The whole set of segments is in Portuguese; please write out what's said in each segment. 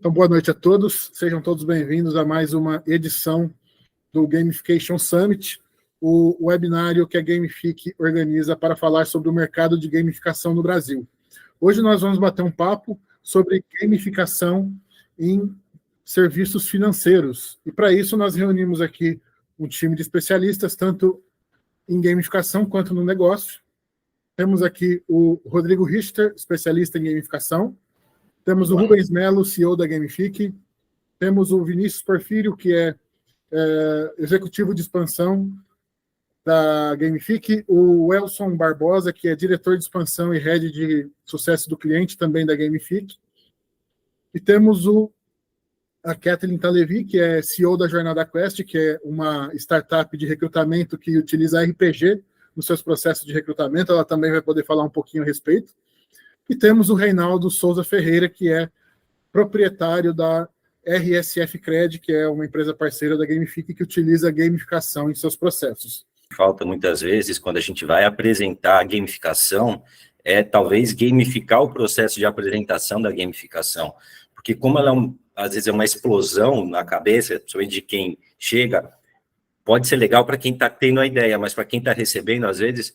Então, boa noite a todos. Sejam todos bem-vindos a mais uma edição do Gamification Summit, o webinário que a Gamifique organiza para falar sobre o mercado de gamificação no Brasil. Hoje nós vamos bater um papo sobre gamificação em serviços financeiros. E para isso nós reunimos aqui um time de especialistas, tanto em gamificação quanto no negócio. Temos aqui o Rodrigo Richter, especialista em gamificação. Temos o Rubens Melo, CEO da Gamifique. Temos o Vinícius Porfírio, que é executivo de expansão da Gamifique. O Elson Barbosa, que é diretor de expansão e head de sucesso do cliente, também da Gamifique. E temos a Kathleen Talevi, que é CEO da Jornada Quest, que é uma startup de recrutamento que utiliza RPG nos seus processos de recrutamento. Ela também vai poder falar um pouquinho a respeito. E temos o Reinaldo Souza Ferreira, que é proprietário da RSF Cred, que é uma empresa parceira da Gamifique que utiliza a gamificação em seus processos. Falta muitas vezes, quando a gente vai apresentar a gamificação, talvez gamificar o processo de apresentação da gamificação. Porque como ela às vezes é uma explosão na cabeça, principalmente de quem chega, pode ser legal para quem está tendo a ideia, mas para quem está recebendo, às vezes,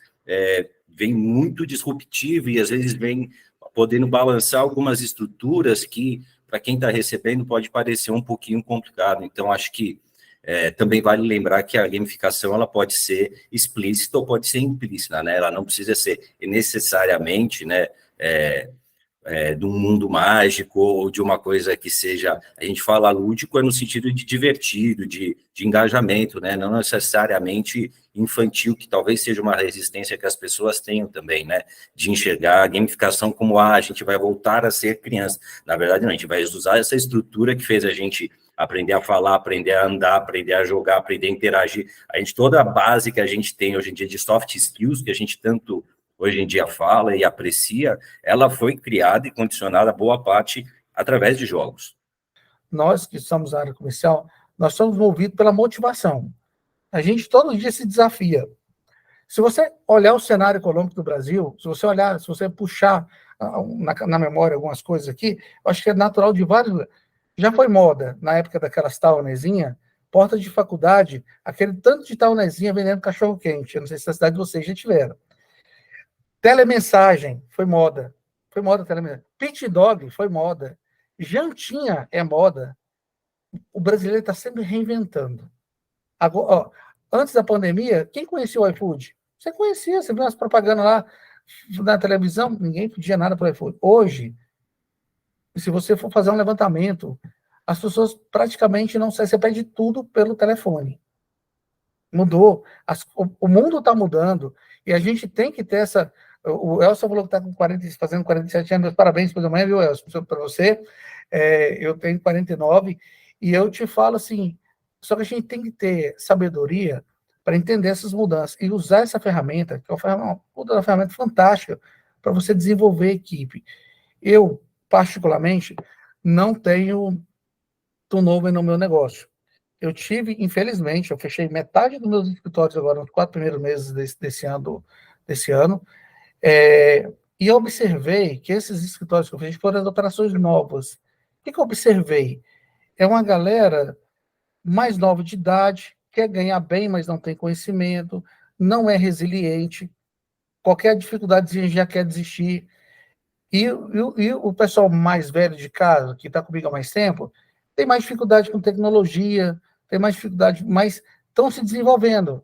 vem muito disruptivo e às vezes vem podendo balançar algumas estruturas que, para quem está recebendo, pode parecer um pouquinho complicado. Então, acho que também vale lembrar que a gamificação ela pode ser explícita ou pode ser implícita, né? Ela não precisa ser necessariamente, né, de um mundo mágico ou de uma coisa que seja, a gente fala lúdico no sentido de divertido, de engajamento, né? Não necessariamente infantil, que talvez seja uma resistência que as pessoas tenham também, né? De enxergar a gamificação como a gente vai voltar a ser criança. Na verdade, não, a gente vai usar essa estrutura que fez a gente aprender a falar, aprender a andar, aprender a jogar, aprender a interagir. Toda a base que a gente tem hoje em dia de soft skills, que a gente tanto hoje em dia fala e aprecia, ela foi criada e condicionada, boa parte, através de jogos. Nós que somos a área comercial, nós somos movidos pela motivação. A gente todo dia se desafia. Se você olhar o cenário econômico do Brasil, se você puxar na memória algumas coisas aqui, eu acho que é natural de vários... Já foi moda, na época daquelas taunezinhas, porta de faculdade, aquele tanto de taunezinha vendendo cachorro-quente. Eu não sei se na cidade de vocês já tiveram. Telemensagem foi moda. Foi moda telemensagem. Pit dog foi moda. Jantinha é moda. O brasileiro está sempre reinventando. Agora, antes da pandemia, quem conhecia o iFood? Você conhecia, você viu as propagandas lá na televisão, ninguém pedia nada para o iFood. Hoje, se você for fazer um levantamento, as pessoas praticamente não sabem, você pede tudo pelo telefone. Mudou. O mundo está mudando e a gente tem que ter essa... O Elson falou que está fazendo 47 anos. Parabéns pela manhã, viu, Elson? Para você. Eu tenho 49 e eu te falo assim, só que a gente tem que ter sabedoria para entender essas mudanças e usar essa ferramenta, que é uma ferramenta fantástica para você desenvolver equipe. Eu, particularmente, não tenho turnover no meu negócio. Eu tive, infelizmente, eu fechei metade dos meus escritórios agora nos 4 primeiros meses desse ano. E eu observei que esses escritórios que eu fiz foram as operações novas. O que eu observei? É uma galera mais nova de idade, quer ganhar bem, mas não tem conhecimento, não é resiliente, qualquer dificuldade já quer desistir. E o pessoal mais velho de casa, que está comigo há mais tempo, tem mais dificuldade com tecnologia, tem mais dificuldade, mas estão se desenvolvendo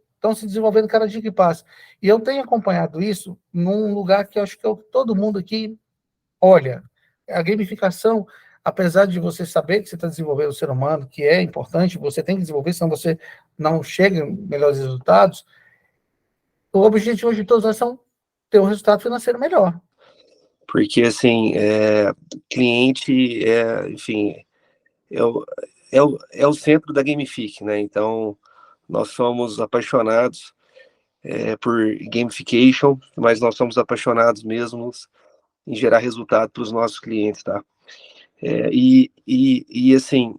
cada dia que passa. E eu tenho acompanhado isso num lugar que eu acho que todo mundo aqui olha. A gamificação, apesar de você saber que você está desenvolvendo o ser humano, que é importante, você tem que desenvolver, senão você não chega em melhores resultados, o objetivo de todos nós são ter um resultado financeiro melhor. Porque, assim, cliente, enfim, é o centro da Gamifique, né? Então, nós somos apaixonados por gamification, mas nós somos apaixonados mesmo em gerar resultado para os nossos clientes, tá? Assim,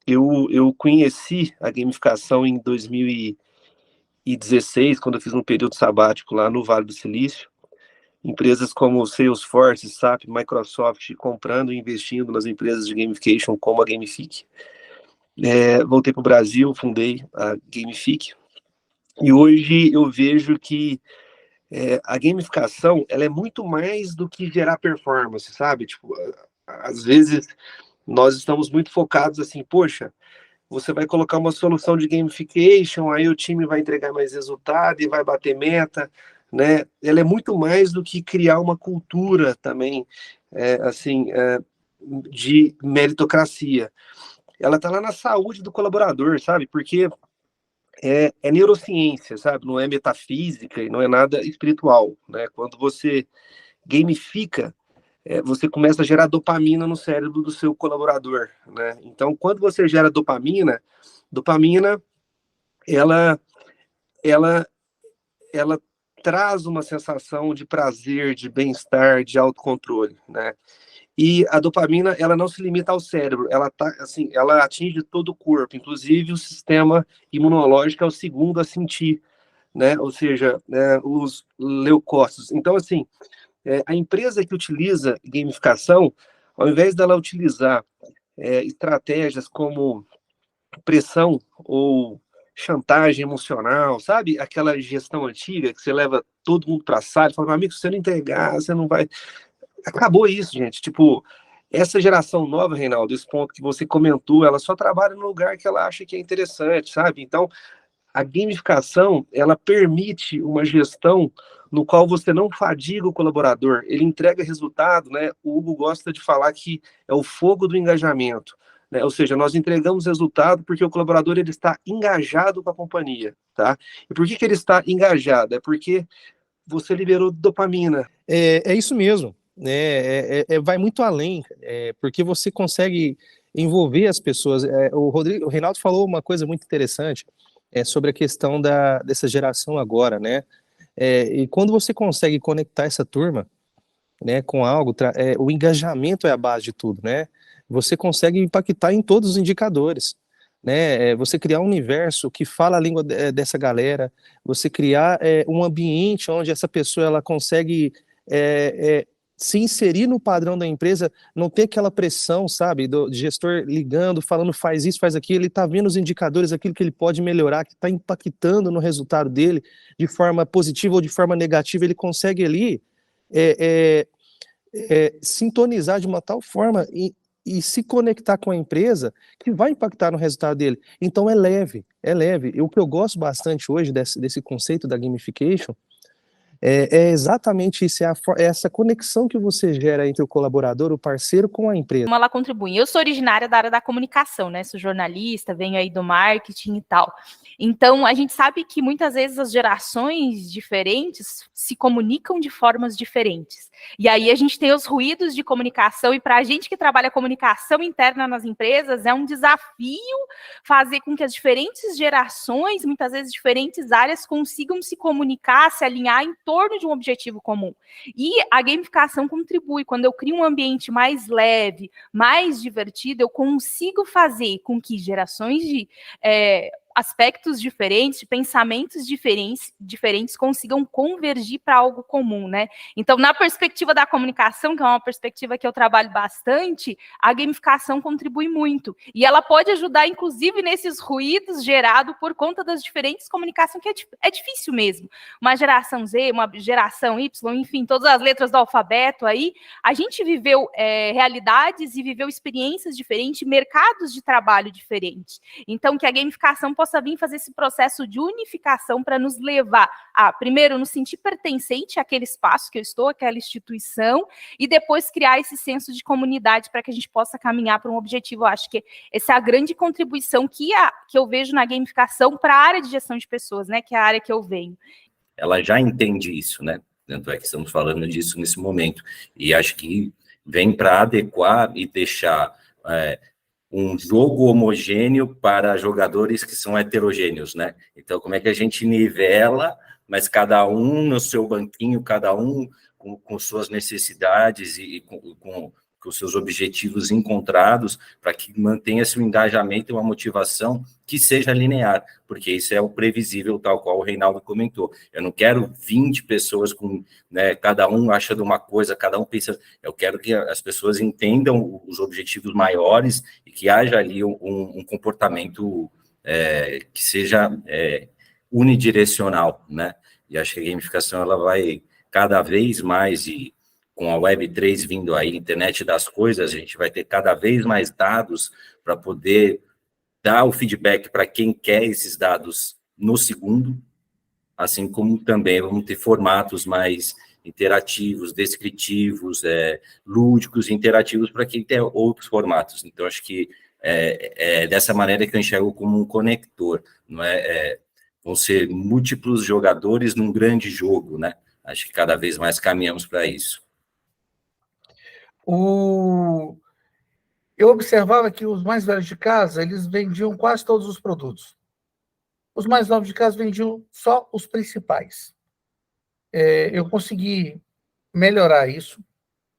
eu conheci a gamificação em 2016, quando eu fiz um período sabático lá no Vale do Silício, empresas como Salesforce, SAP, Microsoft comprando e investindo nas empresas de gamification como a Gamifique. Voltei para o Brasil, fundei a Gamifique, e hoje eu vejo que a gamificação, ela é muito mais do que gerar performance, sabe? Tipo, às vezes nós estamos muito focados assim, poxa, você vai colocar uma solução de gamification, aí o time vai entregar mais resultado e vai bater meta, né? Ela é muito mais do que criar uma cultura também, de meritocracia. Ela está lá na saúde do colaborador, sabe? Porque é neurociência, sabe? Não é metafísica e não é nada espiritual, né? Quando você gamifica, você começa a gerar dopamina no cérebro do seu colaborador, né? Então, quando você gera dopamina, ela, ela, ela traz uma sensação de prazer, de bem-estar, de autocontrole, né? E a dopamina, ela não se limita ao cérebro, ela atinge todo o corpo, inclusive o sistema imunológico é o segundo a sentir, né? Ou seja, os leucócitos. Então, assim, a empresa que utiliza gamificação, ao invés dela utilizar estratégias como pressão ou chantagem emocional, sabe? Aquela gestão antiga que você leva todo mundo para a sala e fala, meu amigo, se você não entregar, você não vai... Acabou isso, gente. Tipo, essa geração nova, Reinaldo, esse ponto que você comentou, ela só trabalha no lugar que ela acha que é interessante, sabe? Então, a gamificação, ela permite uma gestão no qual você não fadiga o colaborador, ele entrega resultado, né? O Hugo gosta de falar que é o fogo do engajamento, né? Ou seja, nós entregamos resultado porque o colaborador ele está engajado com a companhia, tá? E por que ele está engajado? É porque você liberou dopamina. É isso mesmo, né? Vai muito além, porque você consegue envolver as pessoas. O Reinaldo falou uma coisa muito interessante, sobre a questão dessa geração agora, né? E quando você consegue conectar essa turma, né, com algo, o engajamento é a base de tudo, né? Você consegue impactar em todos os indicadores, né? Você criar um universo que fala a língua dessa galera, você criar um ambiente onde essa pessoa ela consegue se inserir no padrão da empresa, não ter aquela pressão, sabe, do gestor ligando, falando faz isso, faz aquilo, ele está vendo os indicadores, aquilo que ele pode melhorar, que está impactando no resultado dele, de forma positiva ou de forma negativa, ele consegue ali sintonizar de uma tal forma e se conectar com a empresa que vai impactar no resultado dele. Então é leve. E o que eu gosto bastante hoje desse conceito da gamification é exatamente isso, essa conexão que você gera entre o colaborador, o parceiro com a empresa. Como ela contribui. Eu sou originária da área da comunicação, né? Sou jornalista, venho aí do marketing e tal. Então, a gente sabe que muitas vezes as gerações diferentes se comunicam de formas diferentes. E aí a gente tem os ruídos de comunicação, e para a gente que trabalha comunicação interna nas empresas, é um desafio fazer com que as diferentes gerações, muitas vezes diferentes áreas, consigam se comunicar, se alinhar em torno de um objetivo comum. E a gamificação contribui. Quando eu crio um ambiente mais leve, mais divertido, eu consigo fazer com que gerações de aspectos diferentes, de pensamentos diferentes consigam convergir para algo comum, né? Então, na perspectiva da comunicação, que é uma perspectiva que eu trabalho bastante, a gamificação contribui muito. E ela pode ajudar, inclusive, nesses ruídos gerados por conta das diferentes comunicações, que é difícil mesmo. Uma geração Z, uma geração Y, enfim, todas as letras do alfabeto aí, a gente viveu realidades e viveu experiências diferentes, mercados de trabalho diferentes. Então, que a gamificação possa vir fazer esse processo de unificação para nos levar a, primeiro, nos sentir pertencente àquele espaço que eu estou, àquela instituição, e depois criar esse senso de comunidade para que a gente possa caminhar para um objetivo. Eu acho que essa é a grande contribuição que eu vejo na gamificação para a área de gestão de pessoas, né, que é a área que eu venho. Ela já entende isso, né? Tanto é que estamos falando disso nesse momento. E acho que vem para adequar e deixar um jogo homogêneo para jogadores que são heterogêneos, né? Então, como é que a gente nivela, mas cada um no seu banquinho, cada um com suas necessidades e com com os seus objetivos encontrados, para que mantenha-se um engajamento e uma motivação que seja linear, porque isso é o previsível, tal qual o Reinaldo comentou. Eu não quero 20 pessoas com, né, cada um achando uma coisa, cada um pensa. Eu quero que as pessoas entendam os objetivos maiores e que haja ali um comportamento que seja unidirecional, né? E acho que a gamificação ela vai cada vez mais, e com a Web3 vindo aí, internet das coisas, a gente vai ter cada vez mais dados para poder dar o feedback para quem quer esses dados no segundo, assim como também vamos ter formatos mais interativos, descritivos, lúdicos, interativos, para quem tem outros formatos. Então, acho que é dessa maneira que eu enxergo como um conector, não vão ser múltiplos jogadores num grande jogo, né? Acho que cada vez mais caminhamos para isso. Eu observava que os mais velhos de casa, eles vendiam quase todos os produtos. Os mais novos de casa vendiam só os principais. Eu consegui melhorar isso,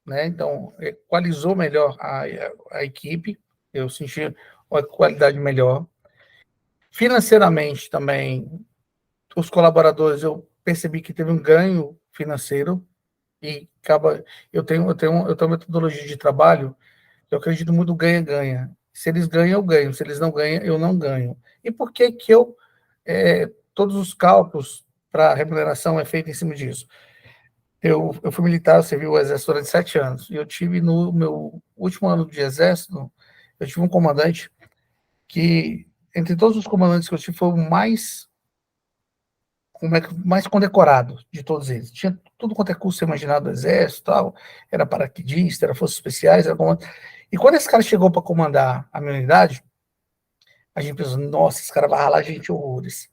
né? Então, equalizou melhor a equipe, eu senti uma qualidade melhor. Financeiramente também, os colaboradores, eu percebi que teve um ganho financeiro, e eu tenho uma metodologia de trabalho, eu acredito muito no ganha-ganha. Se eles ganham, eu ganho. Se eles não ganham, eu não ganho. E por que todos os cálculos para remuneração é feito em cima disso? Eu fui militar, eu servi o exército durante 7 anos, e eu tive, no meu último ano de exército, eu tive um comandante que, entre todos os comandantes que eu tive, foi o mais condecorado de todos eles. Tinha tudo quanto é curso imaginado do exército, tal, era paraquedista, era forças especiais, era comandante. E quando esse cara chegou para comandar a minha unidade, a gente pensou, nossa, esse cara vai ralar gente horrores.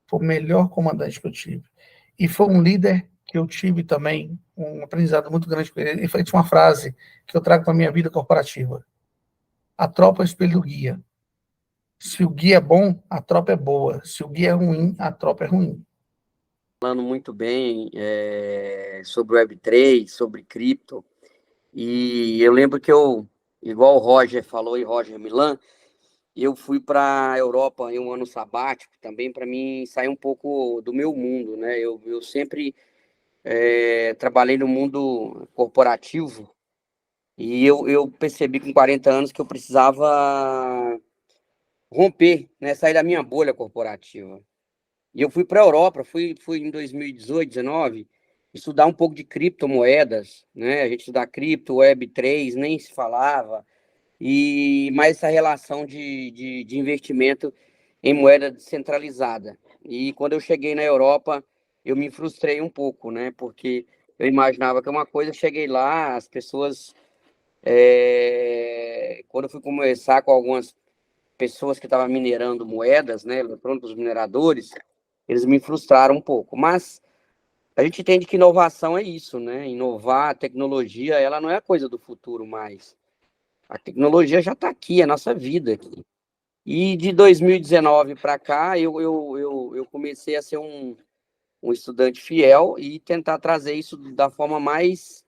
Foi o melhor comandante que eu tive. E foi um líder que eu tive também, um aprendizado muito grande com ele. Ele tinha uma frase que eu trago para a minha vida corporativa: a tropa é o espelho do guia. Se o guia é bom, a tropa é boa. Se o guia é ruim, a tropa é ruim. Falando muito bem sobre Web3, sobre cripto, e eu lembro que igual o Roger falou, e Roger Milan, eu fui para a Europa em um ano sabático também, para mim sair um pouco do meu mundo, né? Eu sempre trabalhei no mundo corporativo, e eu percebi com 40 anos que eu precisava romper, né? Sair da minha bolha corporativa. E eu fui para a Europa, fui em 2018, 2019, estudar um pouco de criptomoedas, né? A gente estudar cripto, Web3, nem se falava, e mais essa relação de investimento em moeda descentralizada. E quando eu cheguei na Europa, eu me frustrei um pouco, né? Porque eu imaginava que uma coisa, cheguei lá, as pessoas... quando eu fui conversar com algumas pessoas que estavam minerando moedas, né? Eletrônicos mineradores, eles me frustraram um pouco. Mas a gente entende que inovação é isso, né? Inovar, a tecnologia, ela não é a coisa do futuro mais. A tecnologia já está aqui, é a nossa vida aqui. E de 2019 para cá, eu comecei a ser um estudante fiel e tentar trazer isso da forma mais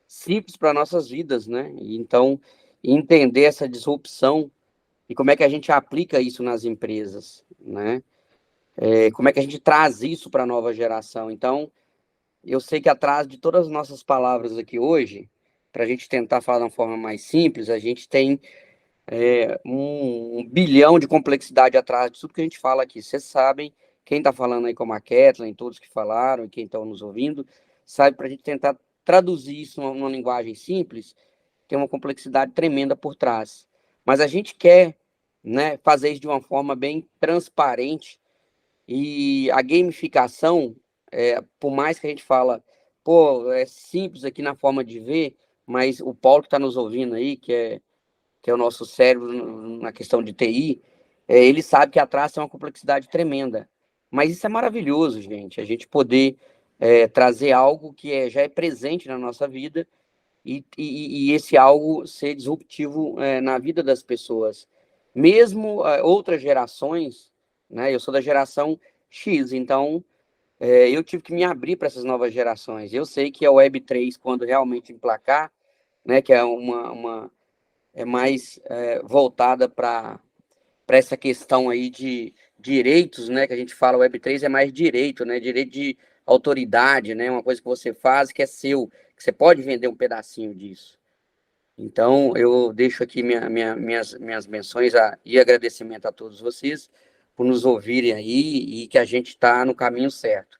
simples para nossas vidas, né? E então, entender essa disrupção e como é que a gente aplica isso nas empresas, né? Como é que a gente traz isso para a nova geração. Então, eu sei que atrás de todas as nossas palavras aqui hoje, para a gente tentar falar de uma forma mais simples, a gente tem um bilhão de complexidade atrás de tudo que a gente fala aqui. Vocês sabem, quem está falando aí como a Kathleen, todos que falaram e quem está nos ouvindo, sabe, para a gente tentar traduzir isso numa linguagem simples, tem uma complexidade tremenda por trás. Mas a gente quer, né, fazer isso de uma forma bem transparente, e a gamificação, por mais que a gente fala, pô, é simples aqui na forma de ver, mas o Paulo que está nos ouvindo aí, que é o nosso cérebro na questão de TI, ele sabe que atrás tem uma complexidade tremenda. Mas isso é maravilhoso, gente, a gente poder trazer algo que já é presente na nossa vida e esse algo ser disruptivo na vida das pessoas. Mesmo outras gerações, né? Eu sou da geração X, então eu tive que me abrir para essas novas gerações. Eu sei que a Web3, quando realmente emplacar, né, que é mais voltada para essa questão aí de direitos, né, que a gente fala, Web3 é mais direito, né, direito de autoridade, né, uma coisa que você faz que é seu, que você pode vender um pedacinho disso. Então, eu deixo aqui minhas menções e agradecimento a todos vocês por nos ouvirem aí e que a gente está no caminho certo.